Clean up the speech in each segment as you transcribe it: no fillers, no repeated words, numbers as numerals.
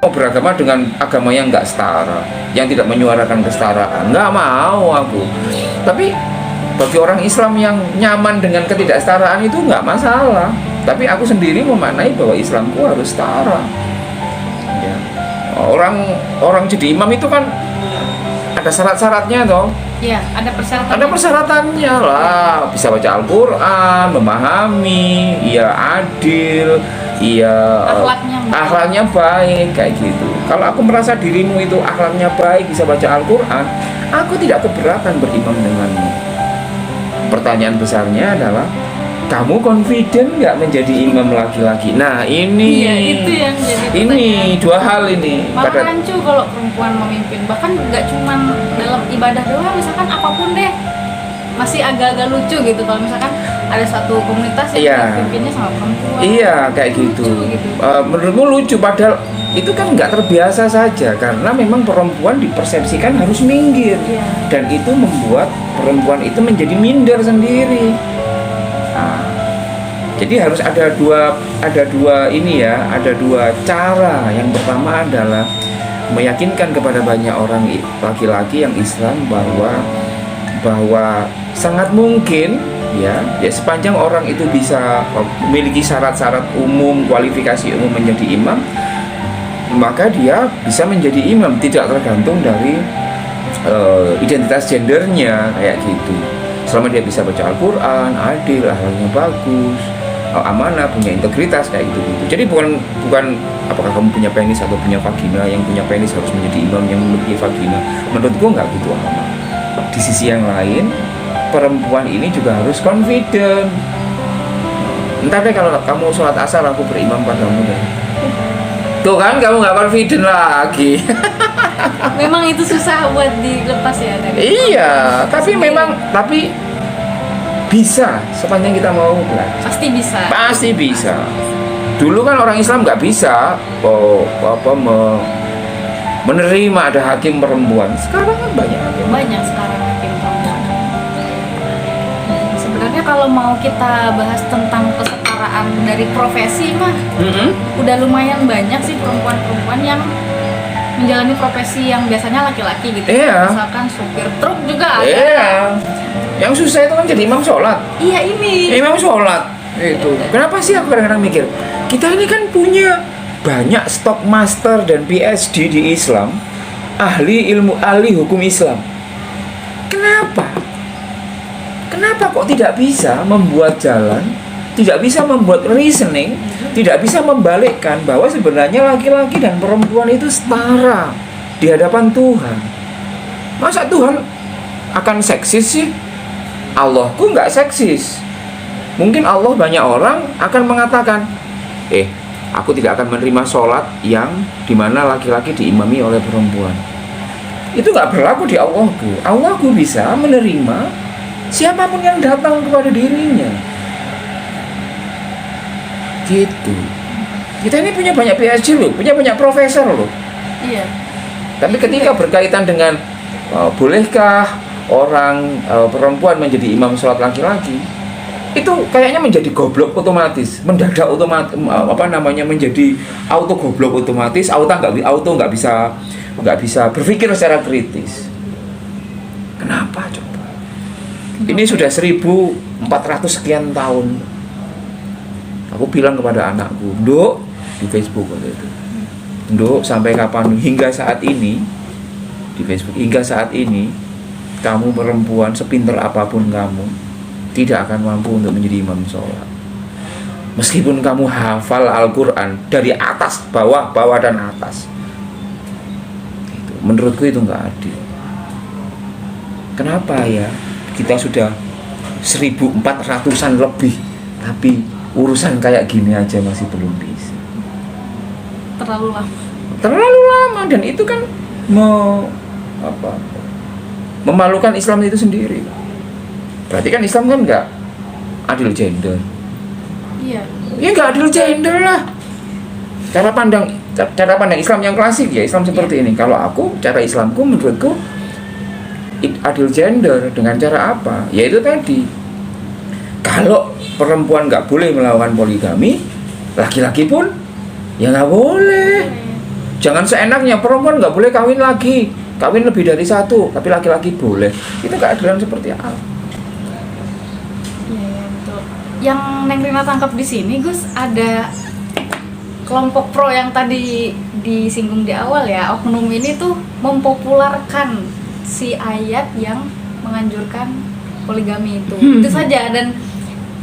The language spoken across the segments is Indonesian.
mau beragama dengan agama yang nggak setara, yang tidak menyuarakan kesetaraan. Nggak mau aku. Tapi bagi orang Islam yang nyaman dengan ketidaksetaraan itu nggak masalah. Tapi aku sendiri memaknai bahwa Islamku harus setara. Ya. Orang jadi imam itu kan ada syarat-syaratnya toh. Iya, ada persyaratan. Ada persyaratannya lah, bisa baca Al-Quran, memahami, ia adil, ia akhlaknya baik, kayak gitu. Kalau aku merasa dirimu itu akhlaknya baik, bisa baca Al-Quran, aku tidak keberatan berimam denganmu. Pertanyaan besarnya adalah, kamu confident nggak menjadi imam laki-laki? Nah ini, iya, itu yang jadi ini dua hal ini. Malah rancu kalau perempuan memimpin, bahkan nggak cuma dalam ibadah doang, misalkan apapun deh, masih agak-agak lucu gitu kalau misalkan ada satu komunitas yang dipimpinnya sama perempuan. Iya, kayak gitu. Menurutmu lucu, padahal itu kan nggak terbiasa saja, karena memang perempuan dipersepsikan harus minggir, dan itu membuat perempuan itu menjadi minder sendiri. Jadi harus ada dua ini ya, ada dua cara. Yang pertama adalah meyakinkan kepada banyak orang laki-laki yang Islam bahwa sangat mungkin ya sepanjang orang itu bisa memiliki syarat-syarat umum, kualifikasi umum menjadi imam, maka dia bisa menjadi imam, tidak tergantung dari identitas gendernya kayak gitu. Selama dia bisa baca Al-Quran, adil, akhlaknya bagus, amanah, punya integritas kayak gitu. Jadi bukan apakah kamu punya penis atau punya vagina, yang punya penis harus menjadi imam yang memiliki vagina. Menurutku nggak gitu amat. Di sisi yang lain, perempuan ini juga harus confident. Entar deh kalau kamu sholat asar aku berimam padamu deh. Tuh kan kamu nggak confident lagi. Memang itu susah buat dilepas ya dari. Iya, tapi bisa sepanjang kita mau belajar. Pasti bisa. Dulu kan orang Islam nggak bisa menerima ada hakim perempuan. Sekarang kan banyak sekarang hakim perempuan. Sebenarnya kalau mau kita bahas tentang kesetaraan dari profesi mah, udah lumayan banyak sih perempuan-perempuan yang menjalani profesi yang biasanya laki-laki gitu. Misalkan supir truk juga ada. Yang susah itu kan jadi imam sholat. Iya, ini imam sholat itu. Kenapa sih aku kadang-kadang mikir, kita ini kan punya banyak stok master dan PhD di Islam, ahli hukum Islam. Kenapa kok tidak bisa membuat jalan, tidak bisa membuat reasoning, tidak bisa membalikkan bahwa sebenarnya laki-laki dan perempuan itu setara di hadapan Tuhan? Masa Tuhan akan seksis sih? Allahku nggak seksis. Mungkin Allah, banyak orang akan mengatakan, aku tidak akan menerima sholat yang dimana laki-laki diimami oleh perempuan. Itu nggak berlaku di Allahku. Allahku bisa menerima siapapun yang datang kepada dirinya. Gitu. Kita ini punya banyak PhD loh, punya banyak profesor loh. Iya. Tapi ketika berkaitan dengan bolehkah orang perempuan menjadi imam sholat laki-laki, itu kayaknya menjadi goblok otomatis, mendadak otomatis, menjadi auto goblok otomatis, auto nggak bisa berpikir secara kritis. Kenapa coba? Ini sudah 1400 sekian tahun. Aku bilang kepada anakku, Nduk, di Facebook waktu itu, Nduk, sampai kapan, hingga saat ini di Facebook, hingga saat ini kamu perempuan sepinter apapun kamu tidak akan mampu untuk menjadi imam sholat. Meskipun kamu hafal Al-Quran dari atas, bawah dan atas. Menurutku itu nggak adil. Kenapa ya kita sudah 1400-an lebih, tapi urusan kayak gini aja masih belum bisa. Terlalu lama, dan itu kan memalukan Islam itu sendiri. Berarti kan Islam kan nggak adil gender. Iya. Ya nggak adil gender lah. Cara pandang Islam yang klasik ya, Islam seperti ini. Kalau aku, cara Islamku menurutku adil gender dengan cara apa? Yaitu tadi, kalau perempuan nggak boleh melakukan poligami, laki-laki pun ya nggak boleh. Jangan seenaknya, perempuan nggak boleh kawin lagi, kawin lebih dari satu, tapi laki-laki boleh. Itu keadilan seperti apa? Iya, betul. Yang Neng Rina tangkap di sini, Gus, ada kelompok pro yang tadi disinggung di awal ya. Oknum ini tuh mempopulerkan si ayat yang menganjurkan poligami itu. Itu saja, dan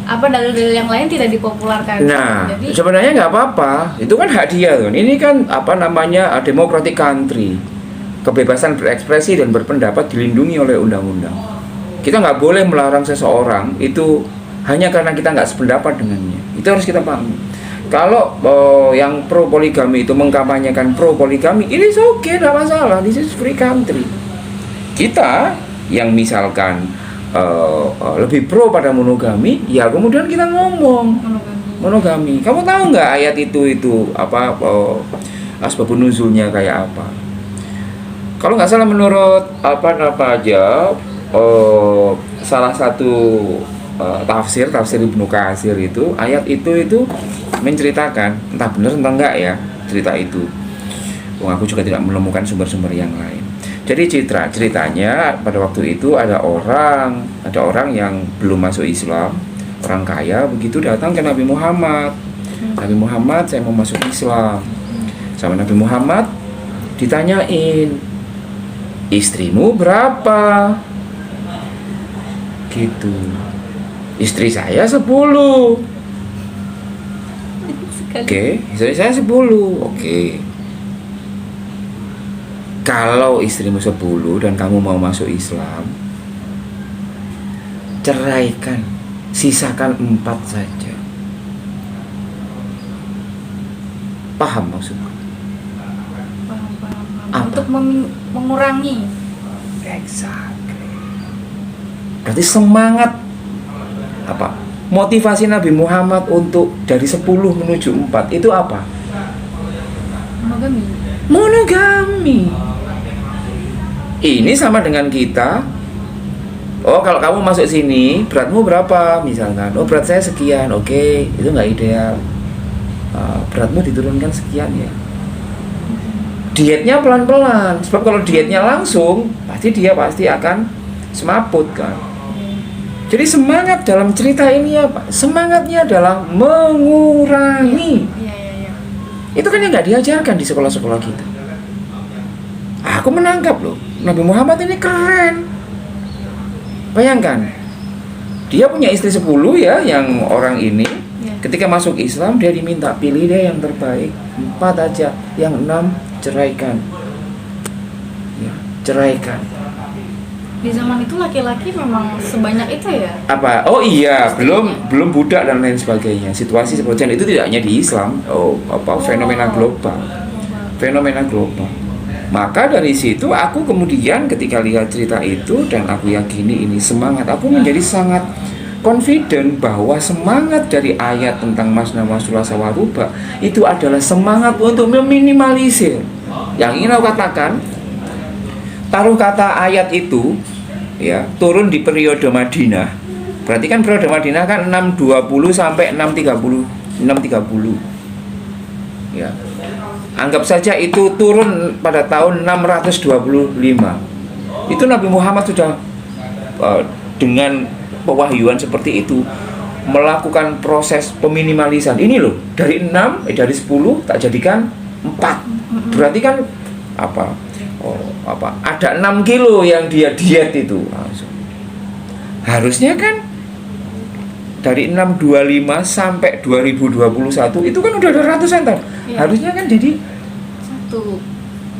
dalil-dalil yang lain tidak dipopulerkan. Nah, jadi sebenarnya nggak apa-apa. Itu kan hak dia kan. Ini kan democratic country. Kebebasan berekspresi dan berpendapat dilindungi oleh undang-undang. Kita nggak boleh melarang seseorang itu hanya karena kita nggak sependapat dengannya. Itu harus kita pahami. Kalau yang pro poligami itu mengkampanyekan pro poligami, ini oke, nggak masalah. This is free country. Kita yang misalkan lebih pro pada monogami, ya kemudian kita ngomong monogami. Kamu tahu nggak ayat itu asbabun nuzulnya kayak apa? Kalau nggak salah menurut salah satu tafsir Ibnu Katsir itu, ayat itu menceritakan, entah benar entah enggak ya cerita itu. Aku juga tidak menemukan sumber-sumber yang lain. Jadi ceritanya pada waktu itu ada orang yang belum masuk Islam, orang kaya begitu, datang ke Nabi Muhammad. Nabi Muhammad, saya mau masuk Islam. Sama Nabi Muhammad ditanyain, istrimu berapa? Gitu. Istri saya 10. Oke, istri saya 10. Oke. Kalau istrimu 10 dan kamu mau masuk Islam, ceraikan, sisakan 4 saja. Paham maksudku? paham. Untuk mengurangi. Exactly. Berarti semangat motivasi Nabi Muhammad untuk dari 10 menuju 4 itu apa? Monogami. Ini sama dengan kita. Oh, kalau kamu masuk sini, beratmu berapa? Misalkan, oh berat saya sekian. Oke, itu nggak ideal. Beratmu diturunkan sekian ya. Dietnya pelan-pelan. Sebab kalau dietnya langsung, pasti akan semaput kan. Jadi semangat dalam cerita ini apa? Semangatnya adalah mengurangi. Itu kan yang nggak diajarkan di sekolah-sekolah kita. Aku menangkap loh, Nabi Muhammad ini keren. Bayangkan, dia punya istri 10 ya, yang orang ini. Ketika masuk Islam, dia diminta pilih deh yang terbaik, 4 aja, yang 6 ceraikan. Ya, ceraikan. Di zaman itu laki-laki memang sebanyak itu ya? Oh iya, belum budak dan lain sebagainya. Situasi seperti itu tidak hanya di Islam, fenomena global. Maka dari situ aku kemudian ketika lihat cerita itu dan aku yakini ini semangat, aku menjadi sangat confident bahwa semangat dari ayat tentang masna wa sawaruba itu adalah semangat untuk meminimalisir. Yang ingin aku katakan, taruh kata ayat itu ya turun di periode Madinah. Berarti kan periode Madinah kan 620 sampai 630. Ya. Anggap saja itu turun pada tahun 625. Itu Nabi Muhammad sudah dengan pewahyuan seperti itu melakukan proses peminimalisan. Ini loh, dari 10 tak jadikan 4. Berarti kan ada 6 kilo yang dia diet itu. Harusnya kan dari 625 sampai 2021 itu kan udah ada ratusan tahun. Ya. Harusnya kan jadi 1.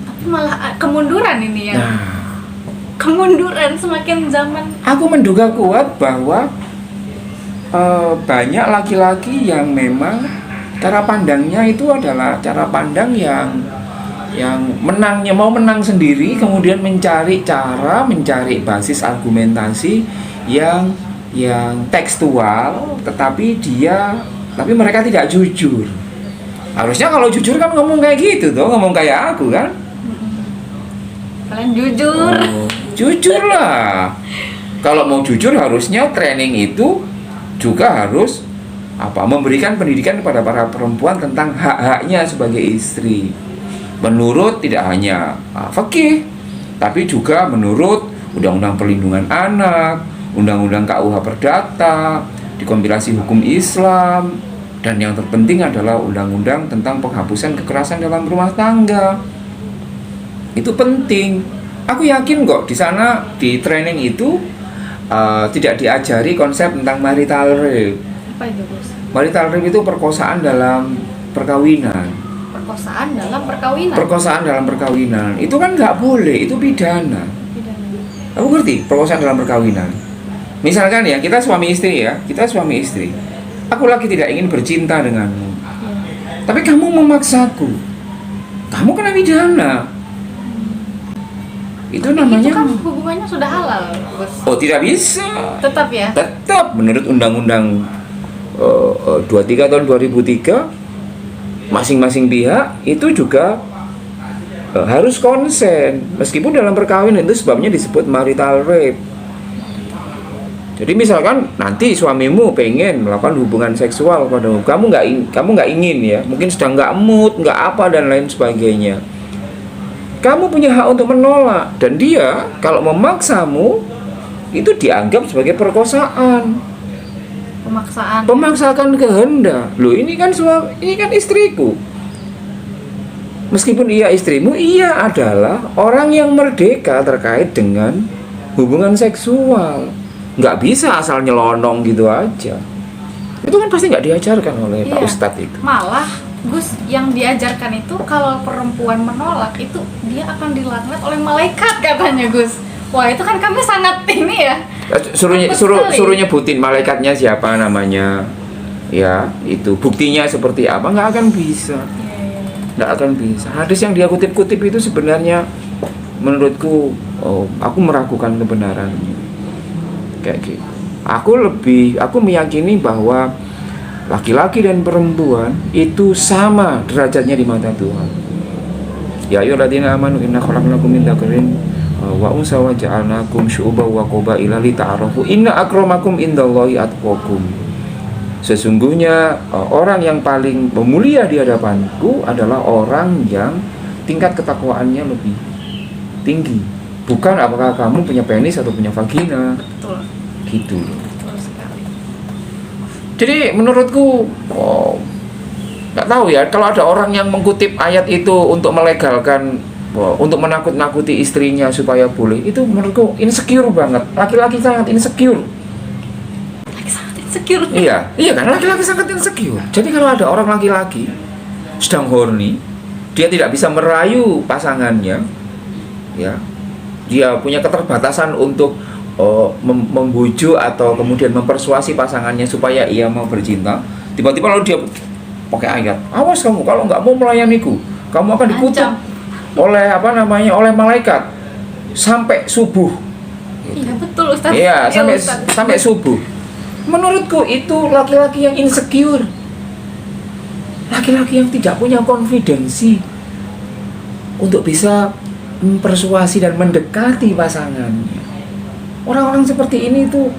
Tapi malah kemunduran ini ya. Kemunduran semakin zaman. Aku menduga kuat bahwa banyak laki-laki yang memang cara pandangnya itu adalah cara pandang yang mau menang sendiri, kemudian mencari basis argumentasi yang tekstual, tapi mereka tidak jujur. Harusnya kalau jujur kan ngomong kayak gitu tuh, ngomong kayak aku kan. Kalian jujur. Jujur lah. Kalau mau jujur harusnya training itu juga harus memberikan pendidikan kepada para perempuan tentang hak-haknya sebagai istri. menurut tidak hanya fikih, tapi juga menurut Undang-Undang Perlindungan Anak, Undang-Undang KUH Perdata, dikompilasi hukum Islam, dan yang terpenting adalah Undang-Undang tentang penghapusan kekerasan dalam rumah tangga. Itu penting. Aku yakin kok di sana di training itu tidak diajari konsep tentang marital rape. Apa itu, Gus? Marital rape itu perkosaan dalam perkawinan. Perkosaan dalam perkawinan itu kan nggak boleh, itu pidana. Aku ngerti perkosaan dalam perkawinan. Misalkan ya, kita suami istri. Aku lagi tidak ingin bercinta denganmu, tapi kamu memaksaku. Kamu kena pidana. Itu namanya. Itu kan hubungannya sudah halal, Bos. Oh, tidak bisa. Tetap ya. Tetap menurut Undang-Undang 23 tahun 2003. Masing-masing pihak itu juga harus konsen, meskipun dalam perkawinan itu sebabnya disebut marital rape. Jadi misalkan nanti suamimu pengen melakukan hubungan seksual padamu, kamu nggak ingin ya, mungkin sedang nggak mood, nggak apa dan lain sebagainya. Kamu punya hak untuk menolak, dan dia kalau memaksamu itu dianggap sebagai perkosaan. Pemaksakan kehendak. Loh, ini kan istriku. Meskipun ia istrimu, ia adalah orang yang merdeka terkait dengan hubungan seksual. Nggak bisa asal nyelonong gitu aja. Itu kan pasti nggak diajarkan oleh Pak Ustadz itu. Malah Gus, yang diajarkan itu kalau perempuan menolak itu dia akan dilaknat oleh malaikat katanya, Gus. Wah, itu kan kami sangat ini ya. Suruh nyebutin malaikatnya siapa namanya. Ya, itu buktinya seperti apa, nggak akan bisa. Nggak akan bisa. Hadis yang dia kutip-kutip itu sebenarnya menurutku, aku meragukan kebenarannya. Kayak gitu. Aku meyakini bahwa laki-laki dan perempuan itu sama derajatnya di mata Tuhan. Ya ayyuhalladzina amanu inna khalaqnakum min dzakarin wa unsa wa ja'alnakum syu'uban wa qabaila lita'arafu inna akramakum indallahi atqakum. Sesungguhnya orang yang paling mulia di hadapanku adalah orang yang tingkat ketakwaannya lebih tinggi. Bukan apakah kamu punya penis atau punya vagina. Betul. Gitu. Betul sekali. Jadi menurutku nggak tahu ya, kalau ada orang yang mengkutip ayat itu untuk melegalkan, untuk menakut-nakuti istrinya supaya boleh, itu menurutku insecure banget. Laki-laki sangat insecure. Iya kan, laki-laki sangat insecure. Jadi kalau ada orang laki-laki sedang horny, dia tidak bisa merayu pasangannya, ya, dia punya keterbatasan untuk membujuk atau kemudian mempersuasi pasangannya supaya ia mau bercinta. Tiba-tiba lalu dia pakai ayat, awas kamu kalau nggak mau melayaniku, kamu akan dikutuk oleh malaikat sampai subuh. Iya betul, Ustaz. Iya, sampai subuh. Menurutku itu laki-laki yang insecure, laki-laki yang tidak punya konfidensi untuk bisa mempersuasi dan mendekati pasangannya. Orang-orang seperti ini tuh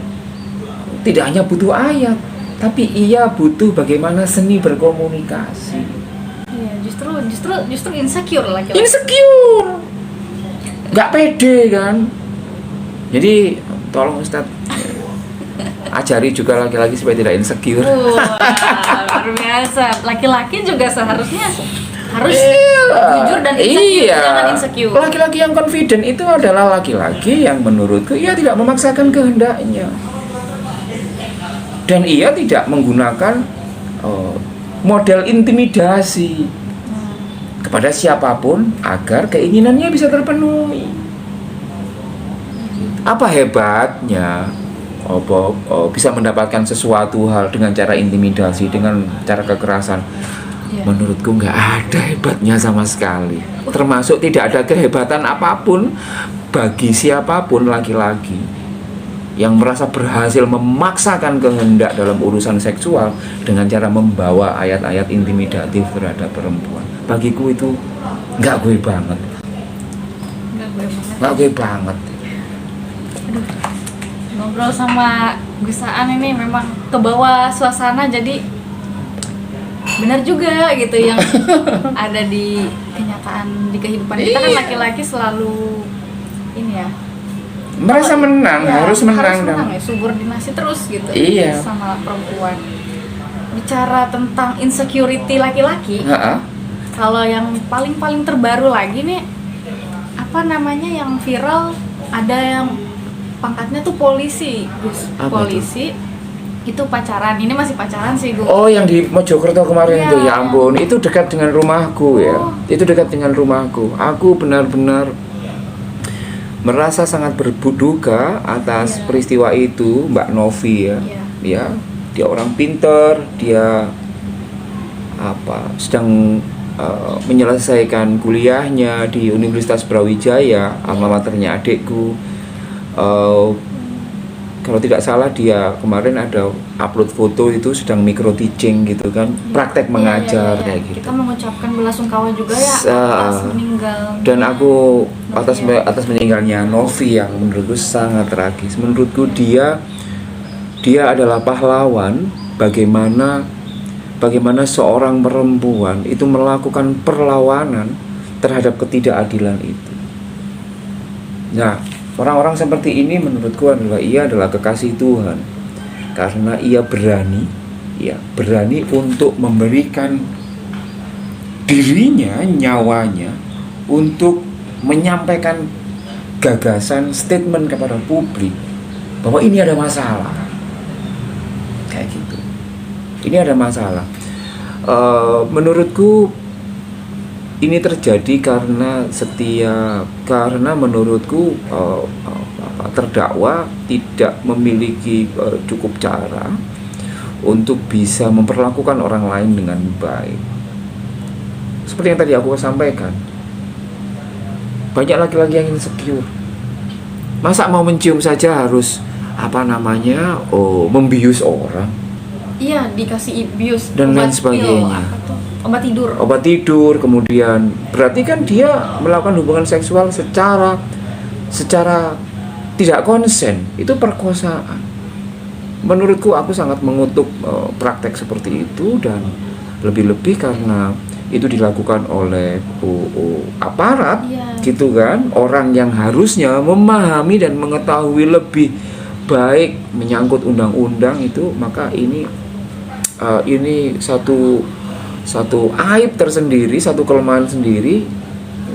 tidak hanya butuh ayat, tapi ia butuh bagaimana seni berkomunikasi. Iya, justru insecure laki-laki. Insecure, nggak pede kan. Jadi tolong Ustadz, ajari juga laki-laki supaya tidak insecure. Luar biasa. Laki-laki juga seharusnya harus jujur dan insecure, jangan insecure. Laki-laki yang confident itu adalah laki-laki yang menurutku ia tidak memaksakan kehendaknya, dan ia tidak menggunakan model intimidasi kepada siapapun agar keinginannya bisa terpenuhi. Apa hebatnya bisa mendapatkan sesuatu hal dengan cara intimidasi, dengan cara kekerasan? Menurutku nggak ada hebatnya sama sekali. Termasuk tidak ada kehebatan apapun bagi siapapun laki-laki yang merasa berhasil memaksakan kehendak dalam urusan seksual dengan cara membawa ayat-ayat intimidatif terhadap perempuan. Bagiku itu nggak gue banget. Nggak gue banget. Aduh, ngobrol sama Gus Aan ini memang kebawa suasana, jadi benar juga gitu yang ada di kenyataan di kehidupan kita kan laki-laki selalu ini ya merasa menang, harus menang ya, subordinasi terus gitu sama perempuan. Bicara tentang insecurity laki-laki, kalau yang paling terbaru lagi nih apa namanya yang viral, ada yang pangkatnya tuh polisi, Gus. Polisi itu pacaran, ini masih pacaran sih Gus. Oh, yang di Mojokerto kemarin itu, ya ampun, itu dekat dengan rumahku ya. Itu dekat dengan rumahku. Aku benar-benar merasa sangat berduka atas peristiwa itu, Mbak Novi ya. Ya, dia orang pinter, dia sedang menyelesaikan kuliahnya di Universitas Brawijaya, alma maternya adikku. Kalau tidak salah dia kemarin ada upload foto itu sedang micro teaching gitu kan, praktek mengajar kayak gitu. Kita mengucapkan belasungkawa juga ya atas meninggal. Dan aku atas meninggalnya Novi yang menurutku sangat tragis. Menurutku dia adalah pahlawan. Bagaimana seorang perempuan itu melakukan perlawanan terhadap ketidakadilan itu. Nah, orang-orang seperti ini menurutku ia adalah kekasih Tuhan, karena ia berani untuk memberikan dirinya, nyawanya untuk menyampaikan gagasan, statement kepada publik bahwa ini ada masalah kayak gitu. Ini ada masalah. Menurutku ini terjadi karena menurutku terdakwa tidak memiliki cukup cara untuk bisa memperlakukan orang lain dengan baik. Seperti yang tadi aku sampaikan, banyak laki-laki yang insecure. Masa mau mencium saja harus membius orang? Iya, dikasih bius dan lain sebagainya. Obat tidur, kemudian berarti kan dia melakukan hubungan seksual secara tidak konsen, itu perkosaan. Menurutku aku sangat mengutuk praktek seperti itu, dan lebih-lebih karena itu dilakukan oleh aparat gitu kan, orang yang harusnya memahami dan mengetahui lebih baik menyangkut undang-undang itu, maka ini satu aib tersendiri, satu kelemahan sendiri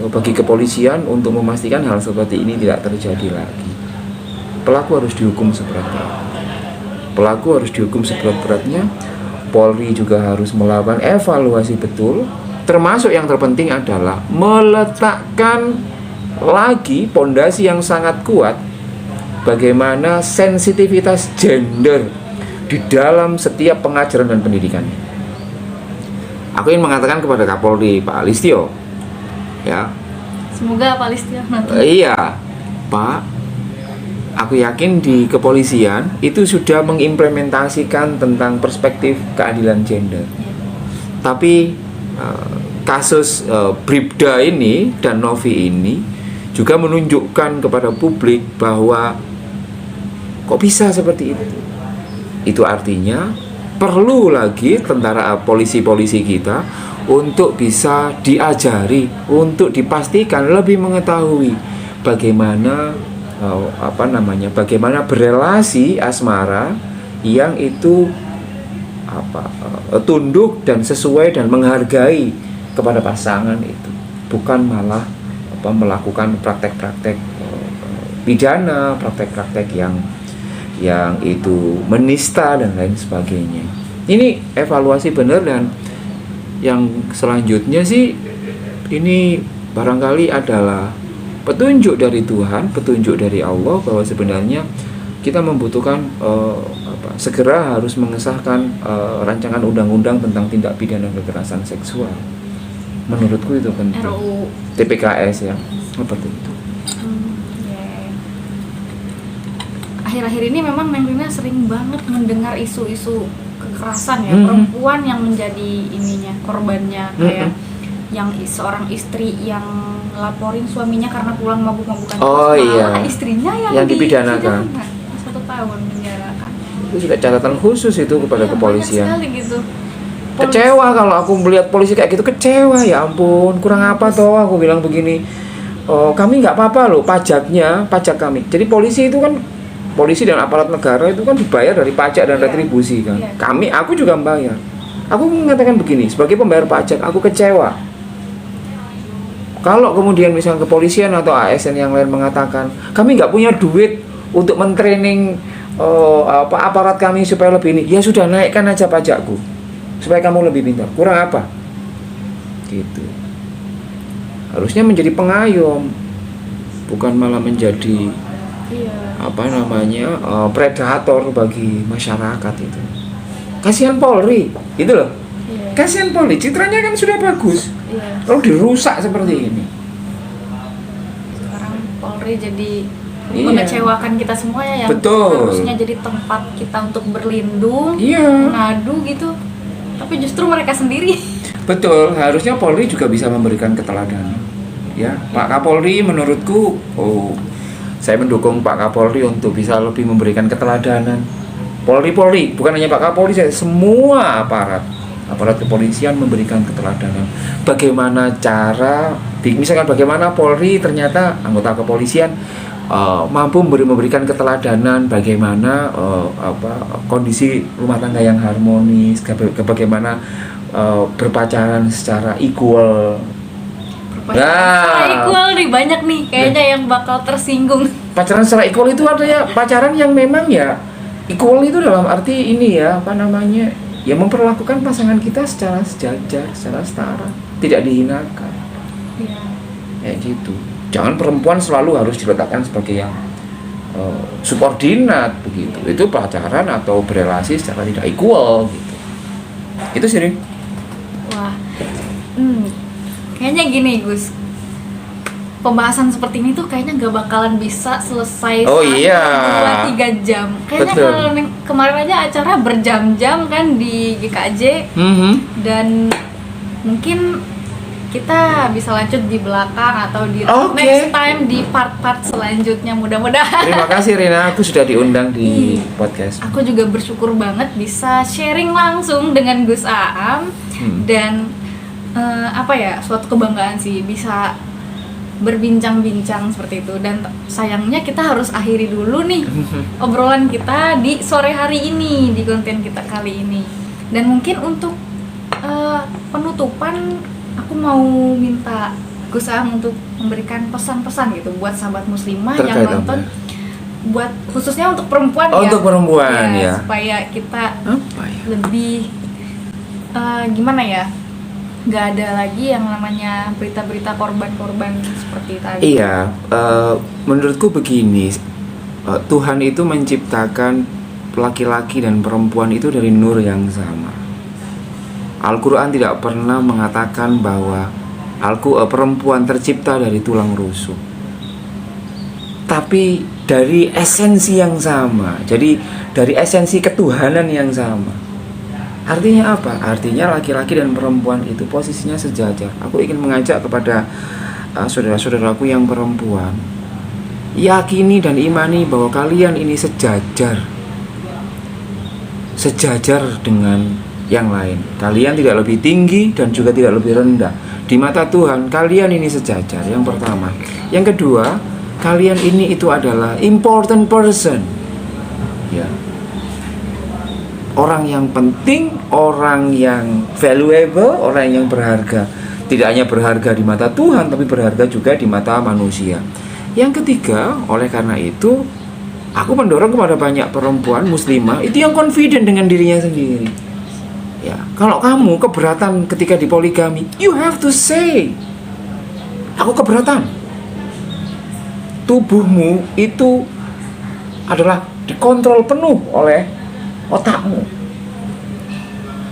bagi kepolisian untuk memastikan hal seperti ini tidak terjadi lagi. Pelaku harus dihukum seberat-beratnya. Polri juga harus melakukan evaluasi betul, termasuk yang terpenting adalah meletakkan lagi pondasi yang sangat kuat bagaimana sensitivitas gender di dalam setiap pengajaran dan pendidikannya. Aku ingin mengatakan kepada Kapolri Pak Listio, ya. Semoga Pak Listio nanti. Iya, Pak. Aku yakin di kepolisian itu sudah mengimplementasikan tentang perspektif keadilan gender. Tapi kasus Bribda ini dan Novi ini juga menunjukkan kepada publik bahwa kok bisa seperti itu. Itu artinya perlu lagi polisi-polisi kita untuk bisa diajari, untuk dipastikan lebih mengetahui bagaimana berelasi asmara yang itu tunduk dan sesuai dan menghargai kepada pasangan itu, bukan malah melakukan praktek-praktek pidana, praktek-praktek yang itu menista dan lain sebagainya. Ini evaluasi benar, dan yang selanjutnya sih ini barangkali adalah petunjuk dari Tuhan, petunjuk dari Allah bahwa sebenarnya kita membutuhkan segera harus mengesahkan rancangan undang-undang tentang tindak pidana kekerasan seksual. Menurutku itu penting. RUU TPKS ya, seperti itu. Akhir-akhir ini memang Neng Rina sering banget mendengar isu-isu kekerasan ya, perempuan yang menjadi korbannya, kayak yang seorang istri yang laporin suaminya karena pulang mabuk-mabukan, istrinya yang dipidanakan 1 tahun penjara kan. Itu juga catatan khusus itu kepada kepolisian. Banyak sekali gitu. Kecewa kalau aku melihat polisi kayak gitu, kecewa, ya ampun, kurang apa toh, aku bilang begini. Kami nggak apa-apa loh, pajak kami. Jadi polisi itu kan, polisi dan aparat negara itu kan dibayar dari pajak dan retribusi kan. Aku juga membayar. Aku mengatakan begini, sebagai pembayar pajak, aku kecewa. Kalau kemudian misalnya kepolisian atau ASN yang lain mengatakan, kami nggak punya duit untuk mentraining aparat kami supaya lebih ini, ya sudah, naikkan aja pajakku supaya kamu lebih pintar. Kurang apa? Gitu. Harusnya menjadi pengayom, bukan malah menjadi predator bagi masyarakat itu. Kasihan Polri, itu loh. Kasihan Polri, citranya kan sudah bagus. Lalu dirusak seperti ini. Sekarang Polri jadi mengecewakan kita semuanya yang harusnya jadi tempat kita untuk berlindung, mengadu gitu. Tapi justru mereka sendiri. Betul, harusnya Polri juga bisa memberikan keteladanan. Ya, Pak Kapolri menurutku, saya mendukung Pak Kapolri untuk bisa lebih memberikan keteladanan. Polri, bukan hanya Pak Kapolri, semua aparat kepolisian memberikan keteladanan. Bagaimana cara, misalkan bagaimana Polri ternyata anggota kepolisian mampu memberikan keteladanan, bagaimana kondisi rumah tangga yang harmonis, bagaimana berpacaran secara equal. Equal nih banyak nih kayaknya yang bakal tersinggung. Pacaran secara equal itu artinya pacaran yang memang ya equal itu dalam arti ini ya ya memperlakukan pasangan kita secara sejajar, secara setara, tidak dihinakan. Kayak gitu. Jangan perempuan selalu harus diletakkan sebagai yang subordinat begitu. Itu pacaran atau berelasi secara tidak equal gitu. Itu sih, Rin. Wah. Kayaknya gini, Gus. Pembahasan seperti ini tuh kayaknya gak bakalan bisa selesai 2-3 jam. Kayaknya kalau kemarin aja acara berjam-jam kan di GKJ. Dan mungkin kita bisa lanjut di belakang atau di next time di part-part selanjutnya, mudah-mudahan. Terima kasih Rina, aku sudah diundang di podcast. Aku juga bersyukur banget bisa sharing langsung dengan Gus Aam. Dan suatu kebanggaan sih bisa berbincang-bincang seperti itu. Dan sayangnya kita harus akhiri dulu nih obrolan kita di sore hari ini, di konten kita kali ini. Dan mungkin untuk penutupan, aku mau minta Gus Aam untuk memberikan pesan-pesan gitu buat sahabat muslimah yang nonton, buat khususnya untuk perempuan untuk perempuan ya, supaya kita lebih gimana ya, nggak ada lagi yang namanya berita-berita korban-korban seperti tadi. Iya, menurutku begini, Tuhan itu menciptakan laki-laki dan perempuan itu dari nur yang sama. Al-Quran tidak pernah mengatakan bahwa perempuan tercipta dari tulang rusuk, tapi dari esensi yang sama. Jadi dari esensi ketuhanan yang sama. Artinya apa? Artinya laki-laki dan perempuan itu posisinya sejajar. Aku ingin mengajak kepada saudara-saudaraku yang perempuan, yakini dan imani bahwa kalian ini sejajar dengan yang lain. Kalian tidak lebih tinggi dan juga tidak lebih rendah. Di mata Tuhan, kalian ini sejajar. Yang pertama. Yang kedua, kalian ini itu adalah important person. Ya. Orang yang penting, orang yang valuable, orang yang berharga. Tidak hanya berharga di mata Tuhan, tapi berharga juga di mata manusia. Yang ketiga, oleh karena itu, aku mendorong kepada banyak perempuan muslimah itu yang confident dengan dirinya sendiri. Ya, kalau kamu keberatan ketika di poligami, you have to say, aku keberatan. Tubuhmu itu adalah dikontrol penuh oleh otakmu.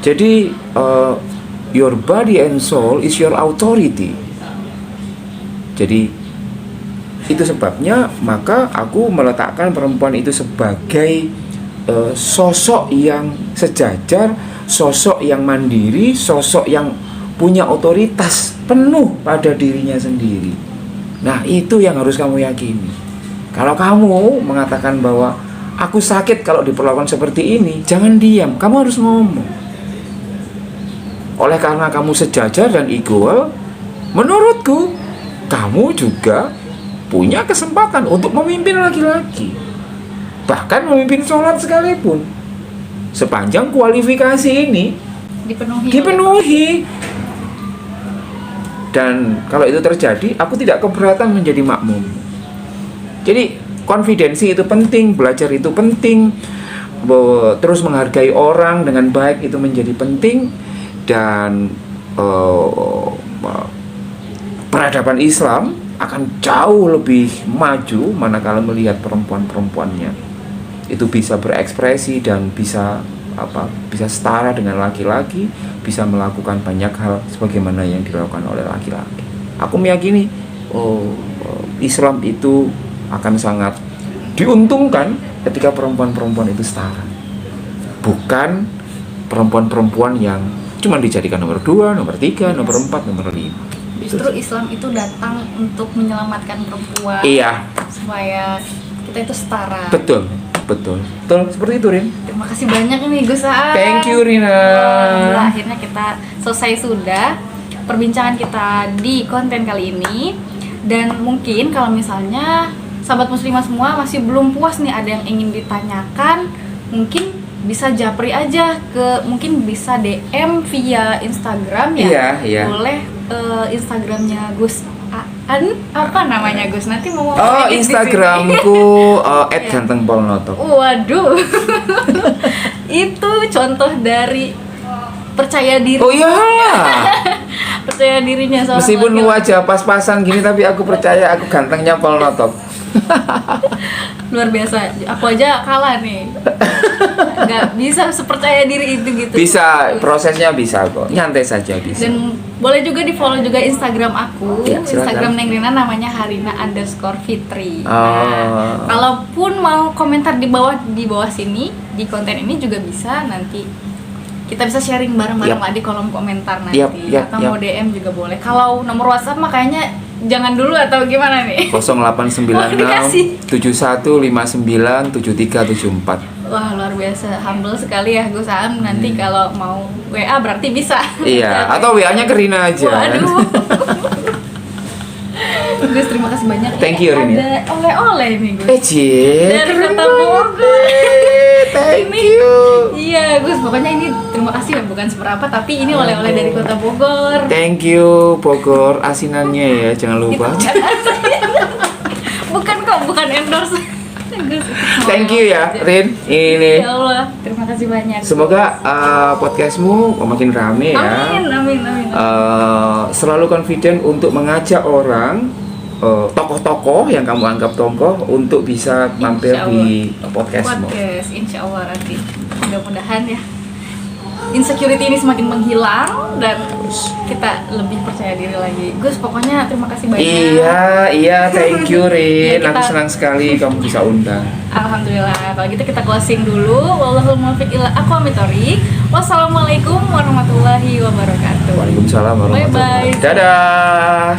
Jadi your body and soul is your authority. Jadi itu sebabnya maka aku meletakkan perempuan itu sebagai sosok yang sejajar, sosok yang mandiri, sosok yang punya otoritas penuh pada dirinya sendiri. Nah, itu yang harus kamu yakini. Kalau kamu mengatakan bahwa aku sakit kalau diperlakukan seperti ini, jangan diam, kamu harus ngomong. Oleh karena kamu sejajar dan equal, menurutku kamu juga punya kesempatan untuk memimpin laki-laki, bahkan memimpin sholat sekalipun, sepanjang kualifikasi ini dipenuhi. Dan kalau itu terjadi, aku tidak keberatan menjadi makmum. Jadi konfidensi itu penting, belajar itu penting, terus menghargai orang dengan baik itu menjadi penting. Dan peradaban Islam akan jauh lebih maju manakala melihat perempuan-perempuannya itu bisa berekspresi dan bisa setara dengan laki-laki, bisa melakukan banyak hal sebagaimana yang dilakukan oleh laki-laki. Aku meyakini Islam itu akan sangat diuntungkan ketika perempuan-perempuan itu setara, bukan perempuan-perempuan yang cuma dijadikan nomor 2, nomor 3, nomor 4, nomor 5. Justru Islam itu datang untuk menyelamatkan perempuan. Iya. Supaya kita itu setara. Betul. Seperti itu, Rin. Terima kasih banyak nih Gus Aan. Thank you, Rina. Akhirnya kita selesai sudah perbincangan kita di konten kali ini. Dan mungkin kalau misalnya sahabat muslimah semua masih belum puas nih, ada yang ingin ditanyakan, mungkin bisa japri aja mungkin bisa DM via Instagram ya. Iya. Boleh Instagramnya Gus Aan, apa namanya Gus? Nanti mau Instagramku @gantengpolnoto. Waduh. Itu contoh dari percaya diri. Oh iya. Percaya dirinya sama Meskipun wajah pas-pasan gini, tapi aku percaya aku gantengnya Polnoto. Luar biasa, aku aja kalah nih. Nggak bisa sepercaya diri itu gitu. Bisa, prosesnya bisa kok, nyantai saja bisa. Dan boleh juga di follow juga Instagram aku, ya, Instagram Neng Rina namanya Harina_Fitri. Nah, kalaupun mau komentar di bawah sini di konten ini juga bisa, nanti kita bisa sharing bareng-bareng lah di kolom komentar nanti. Atau mau DM juga boleh. Kalau nomor WhatsApp mah kayaknya jangan dulu atau gimana nih? 0896 7159 7374. Wah, luar biasa, humble sekali ya Gus Aan. Nanti kalau mau WA berarti bisa. Iya, atau WA-nya ke Rina aja. Waduh. Gus, terima kasih banyak. Thank you, Rina. Ada oleh-oleh nih Gus. Dari Kota Bogor. Thank you. Iya Gus, pokoknya ini terima kasih ya, bukan seberapa, tapi ini oleh-oleh dari Kota Bogor. Thank you Bogor, asinannya ya, jangan lupa. bukan endorse. Thank you ya, Rin. Ini. Ya Allah, terima kasih banyak. Semoga podcastmu makin rame ya. Amin. Selalu confident untuk mengajak orang, tokoh-tokoh yang kamu anggap tokoh untuk bisa tampil di podcastmu. Insya Allah nanti. Mudah-mudahan ya insecurity ini semakin menghilang dan kita lebih percaya diri lagi. Gus, pokoknya terima kasih banyak. Iya, thank you Rin. Aku senang sekali kamu bisa undang. Alhamdulillah. Kalau gitu kita closing dulu. Wallahul muwaffiq ila aqwamit thoriq. Wassalamualaikum warahmatullahi wabarakatuh. Waalaikumsalam warahmatullahi wabarakatuh. Bye bye. Dadah.